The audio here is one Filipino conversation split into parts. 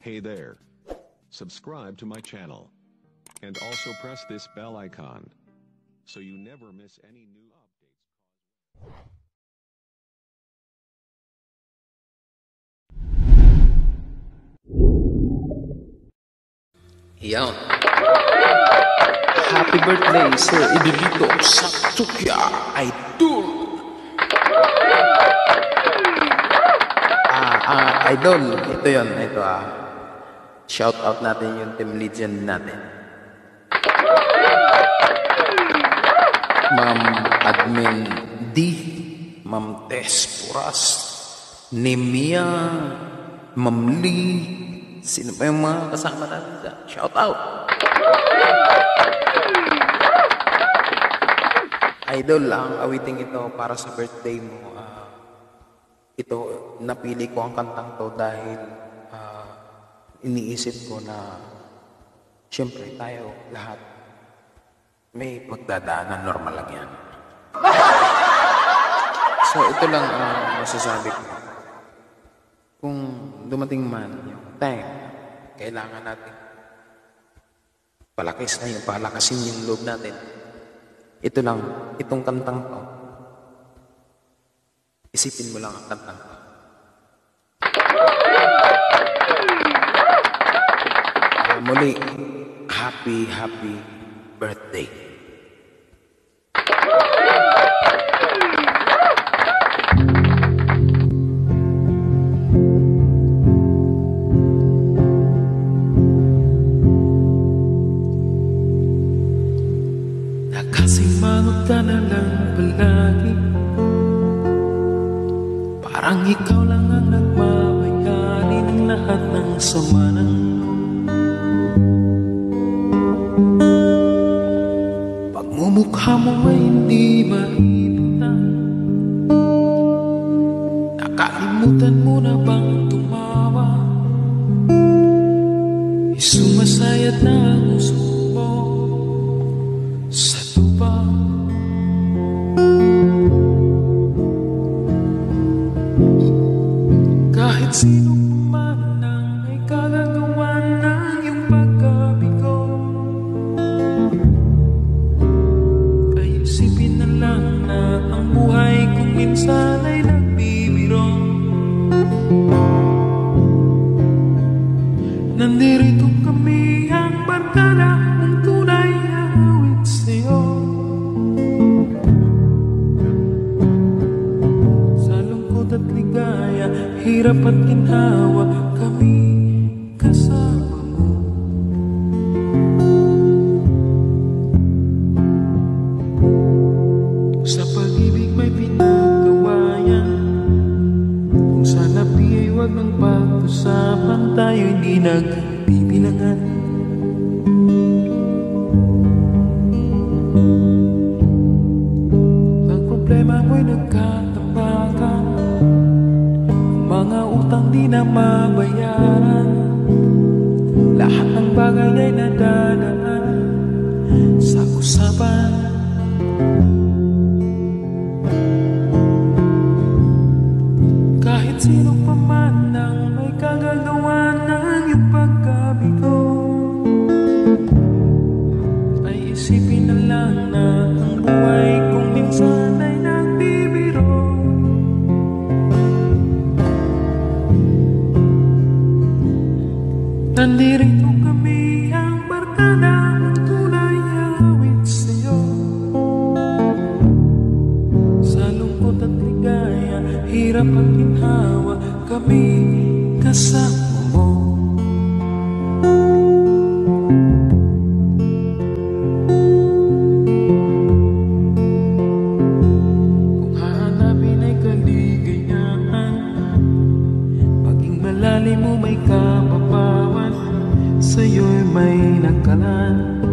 Hey there. Subscribe to my channel. And also press this bell icon, so you never miss any new updates. Yan. Happy birthday, Sir Idolito Santokya Idol. Idol, ito yun. Ito shout out natin yung team legend natin. Ma'am Admin D, Ma'am Tess Puras, Nemia, Ma'am Lee, sino pa yung mga kasama natin dyan? Shout out! Idol, ang awiting ito para sa birthday mo. Ito, napili ko ang kantang to dahil iniisip ko na siyempre tayo lahat may pagdadaanan, normal lang yan. So ito lang ang masasabi ko. Kung dumating man yung time, kailangan natin palakasin yung loob natin. Ito lang, itong kantang to. Isipin mo lang ang kantang to. Muli, happy birthday. Nakasimangot ka na lang palagi, parang ikaw lang ang nagmamayari ng lahat ng sama ng pagmumukha mo ay hindi mahipitan. Nakalimutan mo na bang tumawa? Sumasayat na ang uso mo sa tuba. Kahit sino pa man ang may kagagawa ng iyong pagkabigo, ay isipin na lang na ang buhay kung minsan ay nagbibiro. Nandirito kami ang barkada ng tunay na awit sa'yo. Sa lungkot at ligaya, hirap at ginhawa, kami kasama mo. Sa pag-ibig may pinagkawayan, kung sana ay huwag ng pag-usapan, tayo hindi nagbibilangan. Ang problema mo'y nagkatambakan, mga utang di na mabayaran, lahat ng bagay ay nadadaan sa usapan. Kahit sino pa man ang may kagagawa ng iyong pagkabigo, ay isipin na lang na ang buhay kung minsan ay nagbibiro. Nandirito kami ang barkada ng tunay awit sa'yo. Sa lungkot at ligaya, hirap at ginhawa, kami kasama mo. Kung hahanapin ay kaligayahan, maging malalim mo may kapapawan, sa'yo'y may nakalan.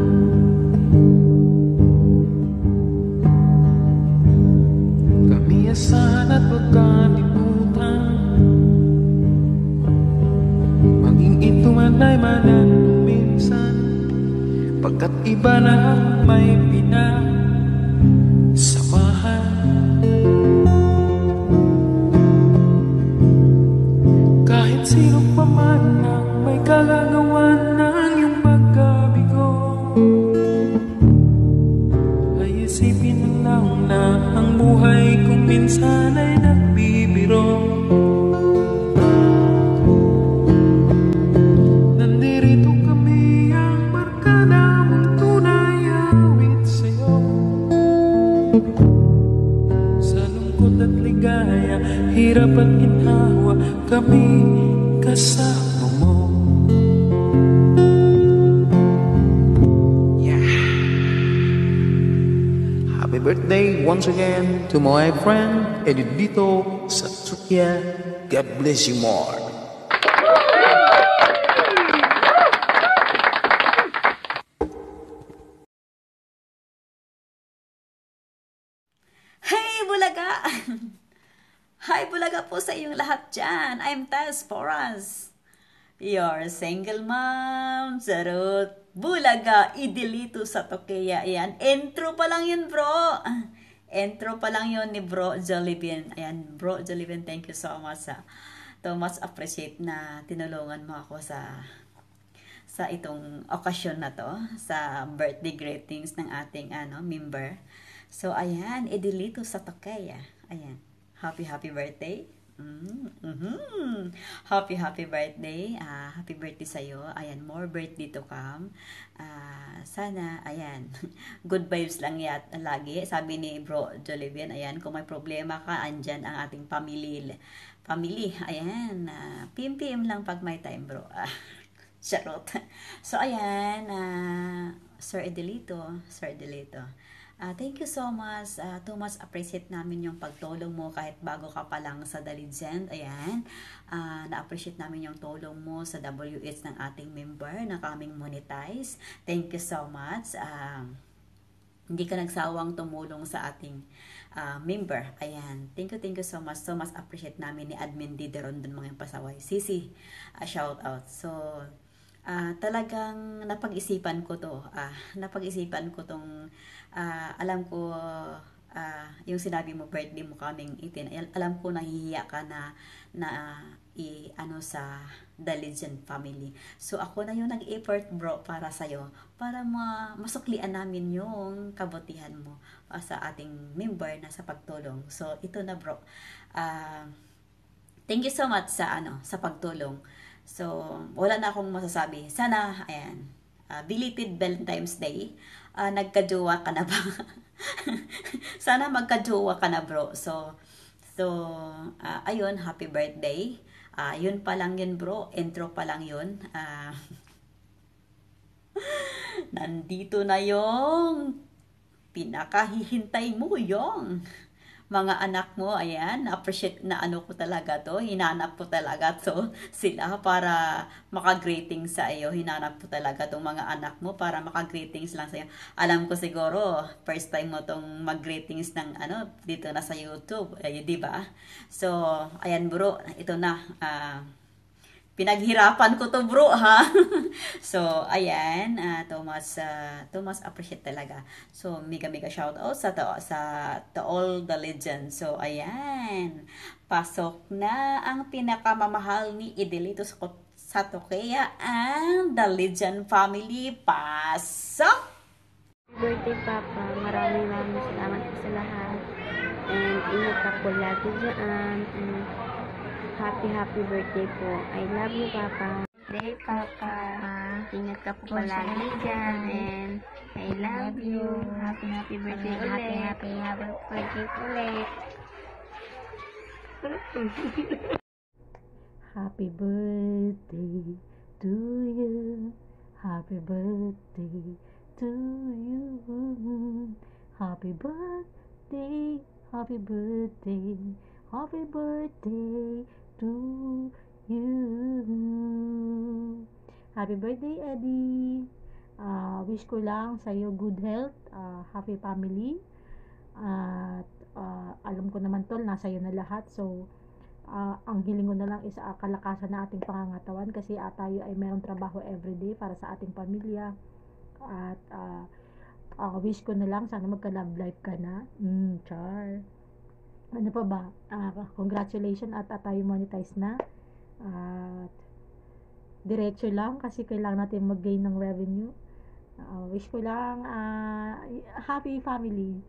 Kami asahan at pagkalimutan, maging ito man ay mananong minsan, pagkat iba na ang may pinasamahan. Kahit sino pa man ang may hirap at ginhawa, kami kasama mo. Happy birthday once again to my friend Edito Satsukia. God bless you more. Hey, Bulaga! Hi, Bulaga po sa inyong lahat dyan. I'm Tess Porras. Your single mom, Sarot. Bulaga, idilito sa Tokeya. Ayan, intro pa lang yun, bro. Intro pa lang yun ni Bro Jollibin. Ayan, Bro Jollibin, thank you so much. To much appreciate na tinulungan mo ako sa itong okasyon na to, sa birthday greetings ng ating member. So, ayan, idilito sa Tokeya. Ayan, happy birthday. Happy birthday. Happy birthday sa'yo. Ayan, more birthday to come. Sana, ayan, good vibes lang lagi. Sabi ni Bro Jollibin, ayan, kung may problema ka, andyan ang ating family. Ayan, PM lang pag may time, bro. Charot. So, ayan, Sir Edelito. Thank you so much. Too much appreciate namin yung pagtulong mo kahit bago ka pa lang sa The Legend. Ayan. Na-appreciate namin yung tulong mo sa WH ng ating member na kaming monetize. Thank you so much. Hindi ka nagsawang tumulong sa ating member. Ayan. Thank you so much. So much appreciate namin ni Admin Dideron dun mga pasaway. Sisi, shout out. So, talagang napag-isipan ko to. Napag-isipan ko tong alam ko yung sinabi mo birthday mo kaming 18. Alam ko nahihiya ka na sa The Legend family. So ako na yung nag-effort, bro, para sa'yo, para masuklian namin yung kabutihan mo sa ating member na sa pagtulong. So ito na, bro. Thank you so much sa pagtulong. So, wala na akong masasabi. Sana, ayan, belated Valentine's Day. Nagka-jowa ka na ba? Sana magka-jowa ka na, bro. So, ayun, happy birthday. Yun pa lang yun, bro. Intro pa lang yun. Nandito na yung pinakahihintay mo, yung mga anak mo. Ayan, appreciate na ko talaga to, hinanap ko talaga to sila para maka-greetings sa iyo. Hinanap ko talaga tong mga anak mo para maka-greetings lang sa iyo. Alam ko siguro first time mo tong mag-greetings ng dito na sa YouTube, di ba? So, ayan, bro, ito na. Pinaghirapan ko to, bro, ha. So, ayan, Thomas appreciate talaga. So, mega shout out sa all the legends. So, ayan, pasok na ang pinakamamahal ni Edelito sa Tokeya, ang The Legend family. Pasok! Birthday, Papa. Maraming salamat po sa lahat. And ingat ka po lagi dyan. And happy birthday po. I love you, Papa. Birthday, Papa. Ingat ka po palagi dyan. And I love you. Happy birthday ulit. Happy birthday ulit. Happy birthday to you. Happy birthday to you. Happy birthday. Happy birthday. Happy birthday to you. Happy birthday, Eddie. Wish ko lang sa iyo good health, happy family. At alam ko naman tol, nasa iyo na lahat. So, ang hiling ko na lang is kalakasan na ating pangangatawan kasi tayo ay mayroong trabaho everyday para sa ating pamilya. At wish ko na lang sana magka-love life ka na. Char. Ano pa ba? Congratulations at tayo monetize na. At diretso lang kasi kailangan natin mag-gain ng revenue. Wish ko lang happy family.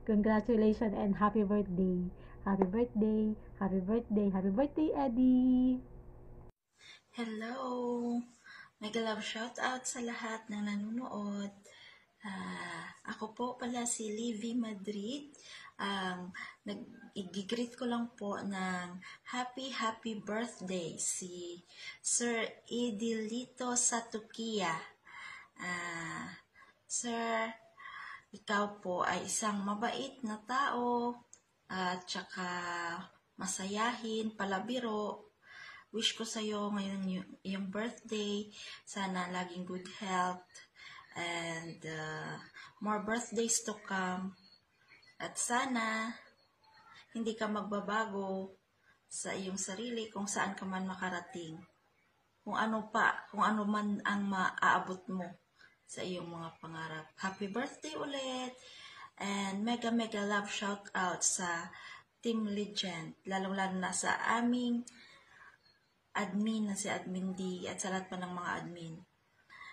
Congratulations and happy birthday. Happy birthday. Happy birthday. Happy birthday, Eddie. Hello. Mega love shout out sa lahat ng nanonood. Ako po pala si Livy Madrid. i-greet ko lang po ng happy birthday si Sir Edilito Satukia. Sir, ikaw po ay isang mabait na tao at saka masayahin, palabiro. Wish ko sa'yo ngayon yung birthday. Sana laging good health and more birthdays to come. At sana hindi ka magbabago sa iyong sarili kung saan ka man makarating. Kung ano man ang maaabot mo sa iyong mga pangarap. Happy birthday ulit! And mega love shout out sa Team Legend. Lalong-lalo na sa aming admin na si Admin D at sa lahat pa ng mga admin.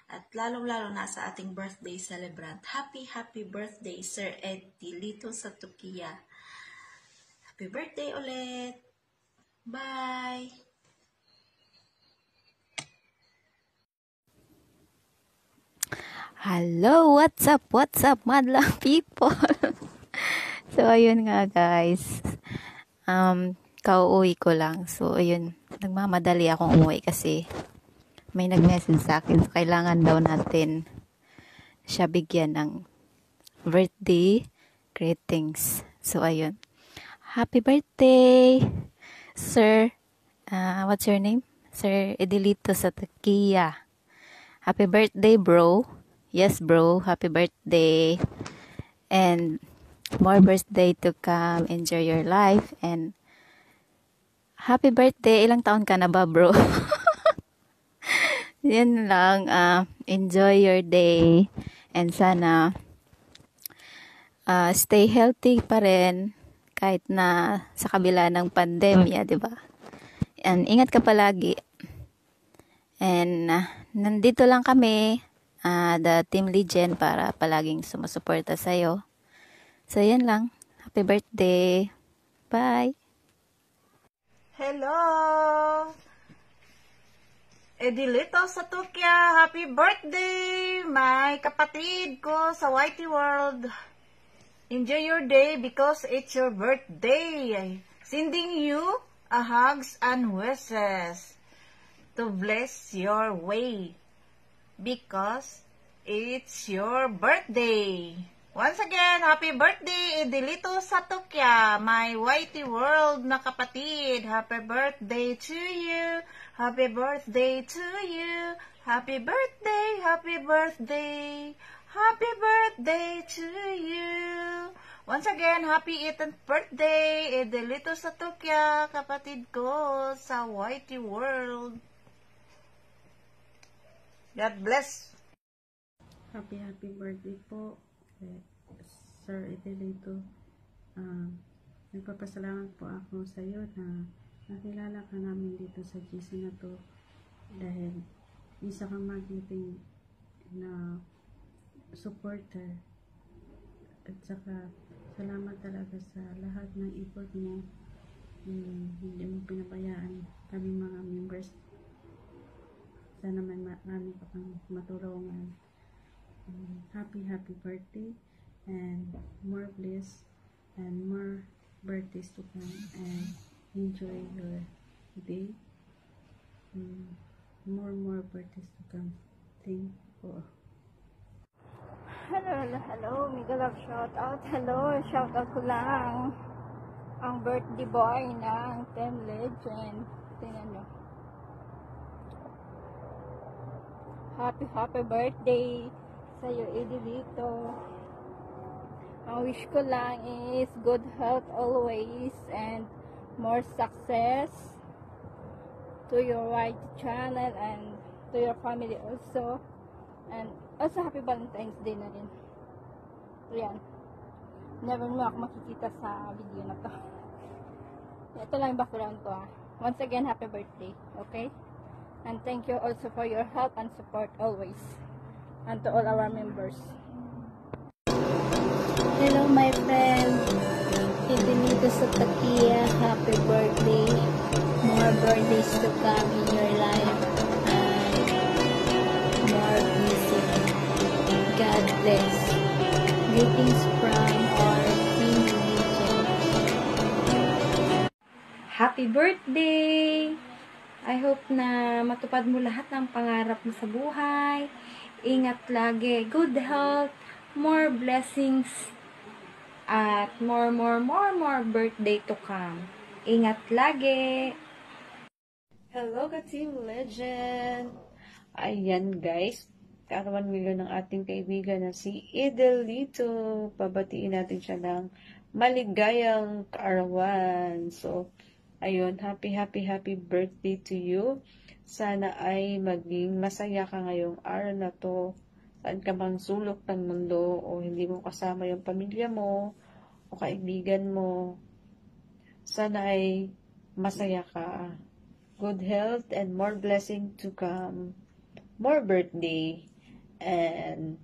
At lalong-lalo na sa ating birthday celebrant. Happy birthday, Sir Edilito Satukia. Happy birthday ulit! Bye! Hello, what's up, madlang people? So, ayun nga guys. Kauuwi ko lang. So, ayun. Nagmamadali akong umuwi kasi may nag-message sa akin. So, kailangan daw natin siya bigyan ng birthday greetings. So, ayun. Happy birthday, Sir. What's your name? Sir Edilito Satukia. Happy birthday, bro. Yes, bro. Happy birthday. And more birthday to come. Enjoy your life. And happy birthday. Ilang taon ka na ba, bro? Yan lang. Enjoy your day. And sana stay healthy pa rin kahit na sa kabila ng pandemya, di ba? And ingat ka palagi. And nandito lang kami, the Team Legend, para palaging sumusuporta sa'yo. So, yan lang. Happy birthday. Bye. Hello! Edilito Satukia, happy birthday! My kapatid ko sa Whitey World. Enjoy your day because it's your birthday. Sending you a hugs and wishes to bless your way because it's your birthday. Once again, happy birthday, Edilito Satukia, my Whitey World na kapatid. Happy birthday to you. Happy birthday to you. Happy birthday, happy birthday. Happy birthday to you. Once again, happy 18th birthday, Edilito Satukia, kapatid ko sa Whitey World. God bless. Happy birthday po, Sir Edilito. Nagpapasalamat po ako sa iyo na nakilala ka namin dito sa GC na to dahil isa kang magiting na supporter at saka salamat talaga sa lahat ng effort mo. Hindi mo pinabayaan kami mga members. Sana may marami pa kang matulungan. Happy birthday and more bliss and more birthdays to come and enjoy your day. More birthdays to come. Thank you. Hello, mega love shout out. Hello, shout out ko lang ang birthday boy ng Team Legend. Tingnan nyo. Happy birthday sa'yo, Edilito. Ang wish ko lang is good health always and more success to your right channel and to your family also. And also, happy Valentine's Day na rin. Ayan. Never mo ako makikita sa video na to. Ito lang yung background ko. Once again, happy birthday. Okay? And thank you also for your help and support always. And to all our members. Hello, my friend. Edilito Satukia, happy birthday. More birthdays to come in your life. More blessing. God bless. Greetings from our Team Legend. happy birthday! I hope na matupad mo lahat ng pangarap mo sa buhay. Ingat lagi. Good health, more blessings, at more birthday to come. Ingat lagi! Hello ka Team Legend! Ayan guys, kaarawan milyon ng ating kaibigan na si Edelito. Pabatiin natin siya ng maligayang kaarawan. So, ayun, happy birthday to you. Sana ay maging masaya ka ngayong araw na to. Saan ka mang sulok ng mundo o hindi mo kasama yung pamilya mo o kaibigan mo. Sana ay masaya ka. Good health and more blessing to come. More birthday. And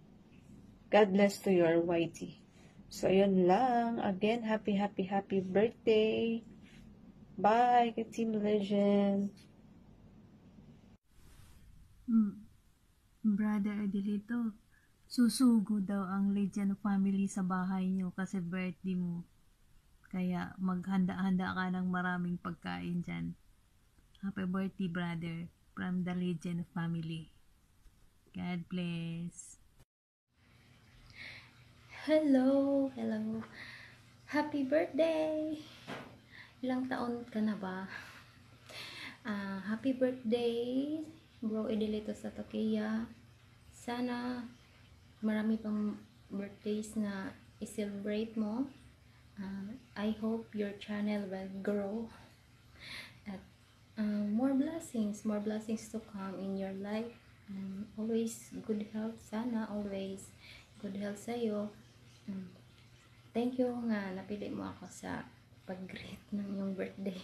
God bless to your Whitey. So, yun lang. Again, happy birthday. Bye, Team Legend. Brother Adelito, susugo daw ang Legend family sa bahay nyo kasi birthday mo. Kaya maghanda-handa ka ng maraming pagkain dyan. Happy birthday, brother, from the Legend family. God bless. Hello. Happy birthday! Ilang taon ka na ba? Happy birthday, Bro Edelito sa Tokia. Sana marami pang birthdays na i-celebrate mo. I hope your channel will grow. At more blessings to come in your life. Always good health. Sana always good health sa'yo. Thank you nga napili mo ako sa pag-greet ng iyong birthday.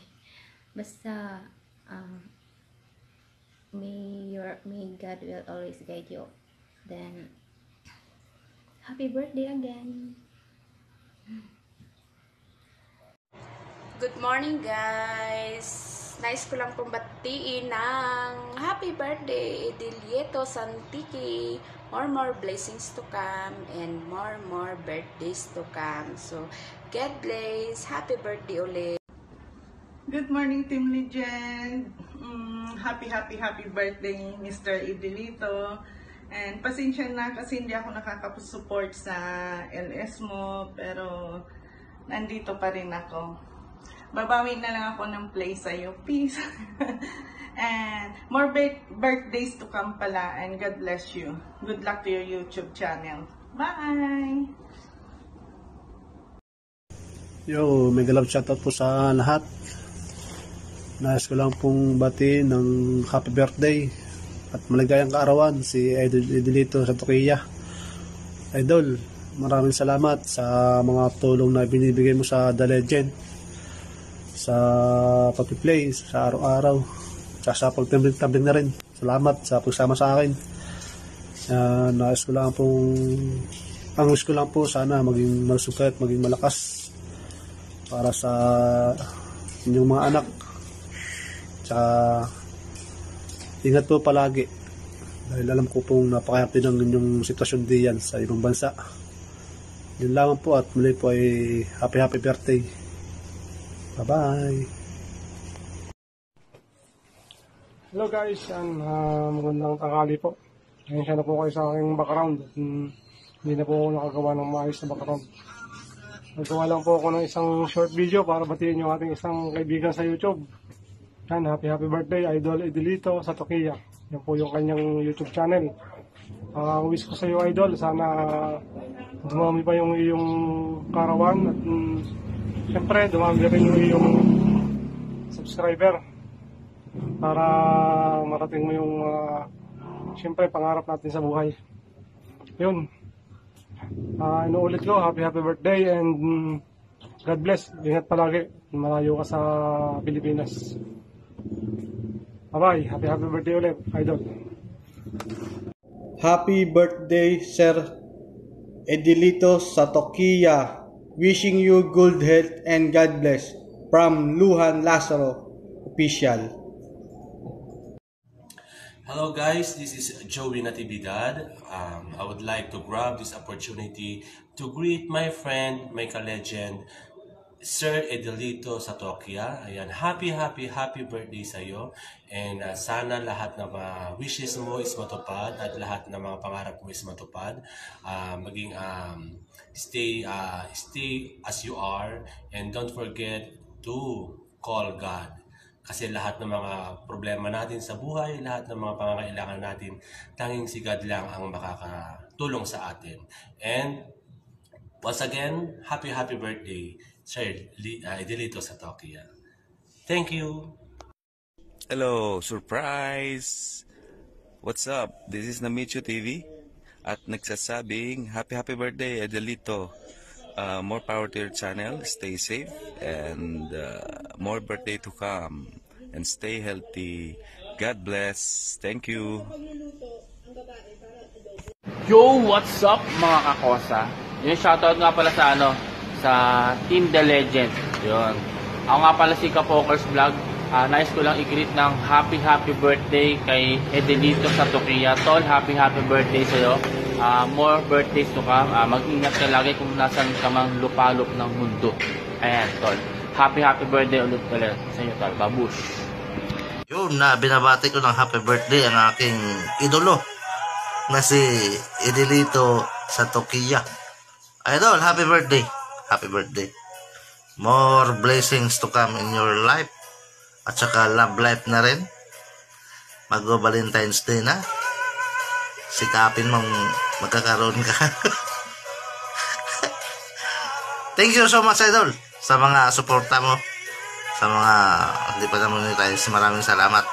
Basta may God will always guide you. Then happy birthday again. Good morning guys. Nice ko lang pong batiin ng happy birthday Edelito Santiki. More blessings to come and more birthdays to come. So God bless. Happy birthday ulit. Good morning, Team Legend. Happy birthday, Mr. Edelito. And pasensya na kasi hindi ako nakakapag-support sa LS mo, pero nandito pa rin ako. Babawi na lang ako ng play sa'yo. Peace. And more birthdays to come pala. And God bless you. Good luck to your YouTube channel. Bye! Yo, mega love shoutout po sa lahat. Nais ko lang pong batiin ng happy birthday at maligayang kaarawan si Edelito sa Tokia. Idol, maraming salamat sa mga tulong na binibigay mo sa The Legend, sa pag-play, sa araw-araw, sa pag-tumbling na rin. Salamat sa pagsama sa akin. Nais ko lang pong ang wish ko lang po sana maging malusog at maging malakas para sa inyong mga anak. Tsaka ingat po palagi dahil alam ko pong napakahirap ng inyong sitwasyon diyan sa ibang bansa. Yun lamang po at muli po ay happy birthday. Bye bye. Hello guys, magandang tanghali po. Ayun na po kayo sa aking background. Hindi na po ako nakagawa ng maayos na background. Nagawa lang po ako ng isang short video para batiin yung ating isang kaibigan sa YouTube. Yan, happy birthday, Idol Edelito sa Tokia. Yan po yung kanyang YouTube channel. Wish ko sa iyo, Idol, sana dumami pa yung iyong karawan at siyempre dumami rin yung iyong subscriber para marating mo yung siyempre pangarap natin sa buhay. Yun. Inuulit ko, happy birthday and God bless. Ingat palagi. Malayo ka sa Pilipinas. Bye-bye. Happy birthday ulit, Idol. Happy birthday, Sir Edelito sa Tokia. Wishing you good health and God bless. From Luhan Lazaro Official. Hello guys, this is Joey Natividad. I would like to grab this opportunity to greet my friend, my legend, Sir Edelito sa Tokyo. Ayan, happy birthday sa iyo. And sana lahat ng mga wishes mo is matupad at lahat ng mga pangarap mo is matupad. Maging stay as you are, and don't forget to call God. Kasi lahat ng mga problema natin sa buhay, lahat ng mga pangangailangan natin, tanging si God lang ang makakatulong sa atin. And once again, happy birthday, Sir Edelito sa Tokyo. Thank you. Hello, surprise! What's up? This is Namicho TV at nagsasabing happy birthday, Edelito. More power to your channel. Stay safe and more birthday to come. And stay healthy. God bless. Thank you. Yo, what's up mga kakosa? Yung shoutout nga pala sa Team The Legend. Yun. Ako nga pala si Kapokers Vlog. Nais ko lang i-greet ng happy birthday kay Edelito sa Tokyo. Tol, happy birthday sa'yo. More birthdays to come. Mag-ingat ka lagi kung nasan ka mang lupalop ng mundo. Ayan, Tol. Happy birthday ulit pala sa inyo, Tol. Babush. Yun, binabati ko ng happy birthday ang aking idolo na si Edelito sa Tokyo. Idol, happy birthday. Happy birthday. More blessings to come in your life. At saka love life na rin. Mag-Valentine's Day na. Sikapin mong magkakaroon ka. Thank you so much, Idol, sa mga suporta mo. Sa mga hindi pa naman tayo. Maraming salamat.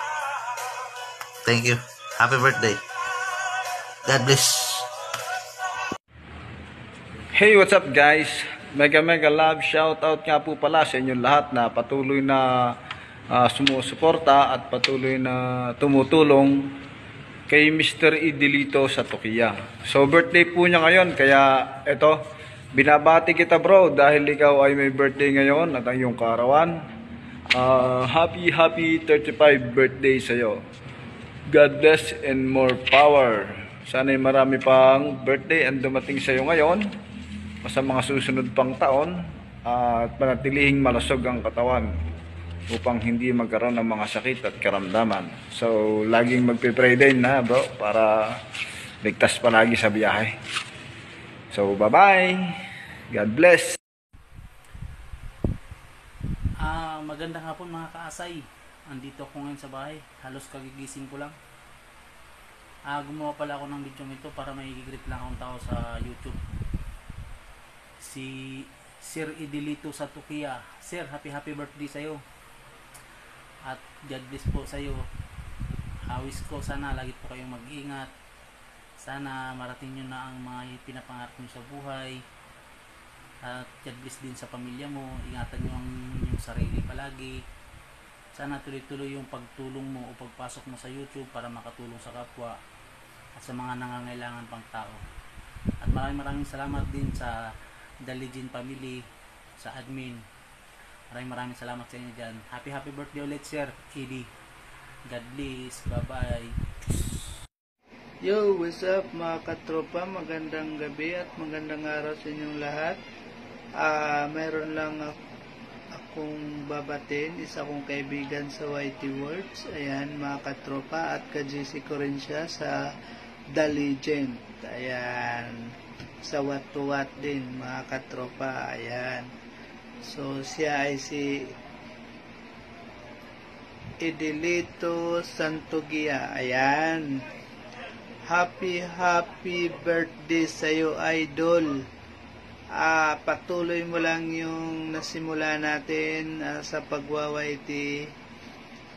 Thank you. Happy birthday. God bless. Hey, what's up guys? Mega love shoutout nga po pala sa inyong lahat na patuloy na sumusuporta at patuloy na tumutulong kay Mr. Edelito sa Tokyo. So birthday po niya ngayon, kaya eto, binabati kita bro dahil ikaw ay may birthday ngayon at ang iyong kaarawan. Happy 35 birthday sa'yo. God bless and more power. Sana'y marami pang birthday ang dumating sa'yo ngayon sa mga susunod pang taon at panatilihing malusog ang katawan upang hindi magkaroon ng mga sakit at karamdaman. So, laging magpipray din na bro para ligtas palagi sa biyahe. So, bye-bye! God bless! Magandang hapon mga kaasay. Andito ako ngayon sa bahay. Halos kagigising ko lang. Gumawa pala ako ng video ito para may greet lang akong tao sa YouTube. Si Sir Edelito sa Tokyo. Sir, happy birthday sa'yo. At God bless po sa'yo. Wish ko sana lagi po kayong mag-ingat. Sana marating nyo na ang mga pinapangarap nyo sa buhay. At God bless din sa pamilya mo. Ingatan nyo ang inyong sarili palagi. Sana tuloy-tuloy yung pagtulong mo o pagpasok mo sa YouTube para makatulong sa kapwa at sa mga nangangailangan pang tao. At maraming salamat din sa The Legend family, sa admin. Maraming salamat sa inyo dyan. Happy birthday ulit Sir Eddie. God bless. Bye-bye. Yo, what's up mga katropa? Magandang gabi at magandang araw sa inyong lahat. Meron lang akong babatin, isa kong kaibigan sa YT Words. Ayan, mga katropa, at ka-GC ko rin siya sa The Legend. Ayan, sa What to What din, mga katropa. Ayan. So, siya ay si Edelito Santogia. Ayan. Happy birthday sa'yo, idol. Patuloy mo lang yung nasimula natin sa pagwa-YT.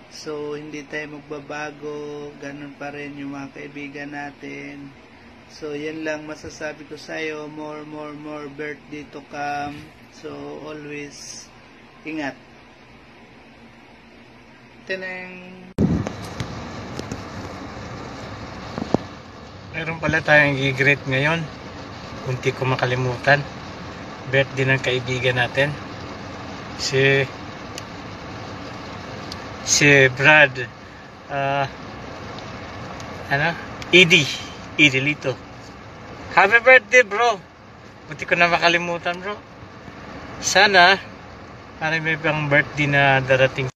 So, hindi tayo magbabago. Ganun pa rin yung mga kaibigan natin. So, yan lang masasabi ko sa'yo. More birthday to come. So, always ingat. Tineng! Meron pala tayong i-greet ngayon. Kunti ko makalimutan. Birthday ng kaibigan natin. Si Brad. Edelito. Happy birthday bro. Kunti ko na makalimutan bro. Sana Para may pang birthday na darating.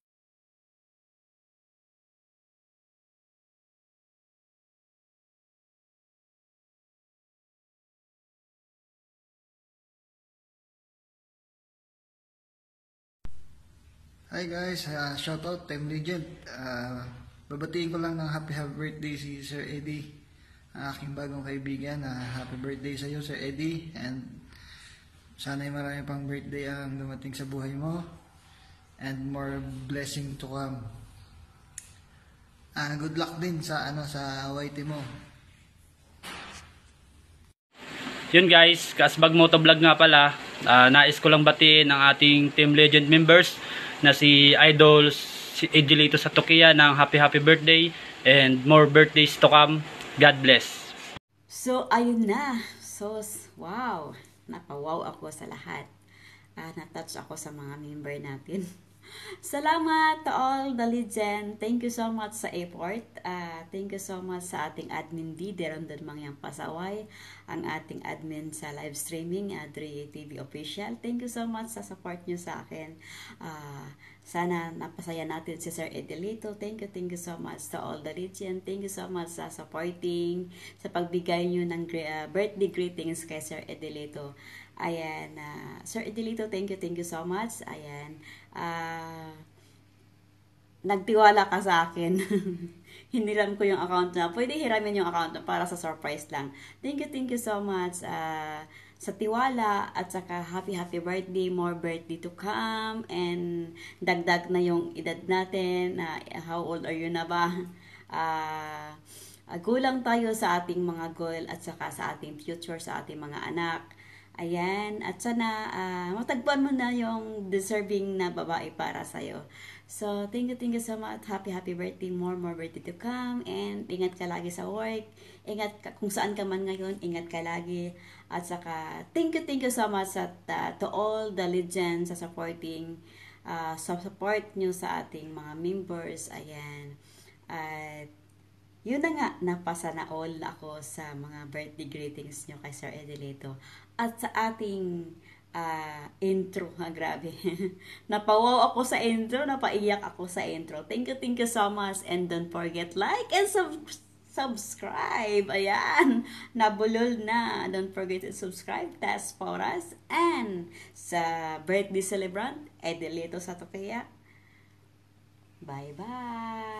Hi guys, shout out Team Legend. Babatiin ko lang ng happy birthday si Sir Eddie, ang aking bagong kaibigan. Happy birthday sa iyo, Sir Eddie, and sana'y marami pang birthday ang dumating sa buhay mo and more blessing to come. Good luck din sa sa YT mo. Yun guys, Kasbag Motovlog nga pala. Nais ko lang batiin ang ating Team Legend members na si Idol si Edelito sa Tokia ng happy birthday and more birthdays to come. God bless. So ayun na. So wow, napawaw ako sa lahat. Na-touch ako sa mga member natin. Salamat to all the legend. Thank you so much sa effort. Thank you so much sa ating admin leader on Mangyang Pasaway, ang ating admin sa live streaming, Adri TV Official. Thank you so much sa support nyo sa akin. Sana napasaya natin si Sir Edelito. Thank you so much to all the legend. Thank you so much sa supporting, sa pagbigay nyo ng birthday greetings kay Sir Edelito. Ayan, Sir Edelito, thank you so much. Ayan, nagtiwala ka sa akin. Hiniram ko yung account na. Pwede hiramin yung account na para sa surprise lang. Thank you so much sa tiwala at saka happy birthday, more birthday to come, and dagdag na yung edad natin. How old are you na ba? Gulang tayo sa ating mga goal at saka sa ating future, sa ating mga anak. Ayan, at sana matagpuan mo na yung deserving na babae para sa'yo. So, thank you so much. Happy birthday, more birthday to come. And ingat ka lagi sa work. Ingat ka, kung saan ka man ngayon, ingat ka lagi. At saka, thank you so much to all the legends sa supporting, sa support nyo sa ating mga members. Ayan. At yun na nga, napasana all ako sa mga birthday greetings nyo kay Sir Edelito. At sa ating intro, grabe. Napawaw ako sa intro, napaiyak ako sa intro. Thank you so much. And don't forget, like and subscribe. Ayan, nabulol na. Don't forget to subscribe, Test for us. And sa birthday celebrant, Edelito sa Tokia. Bye-bye.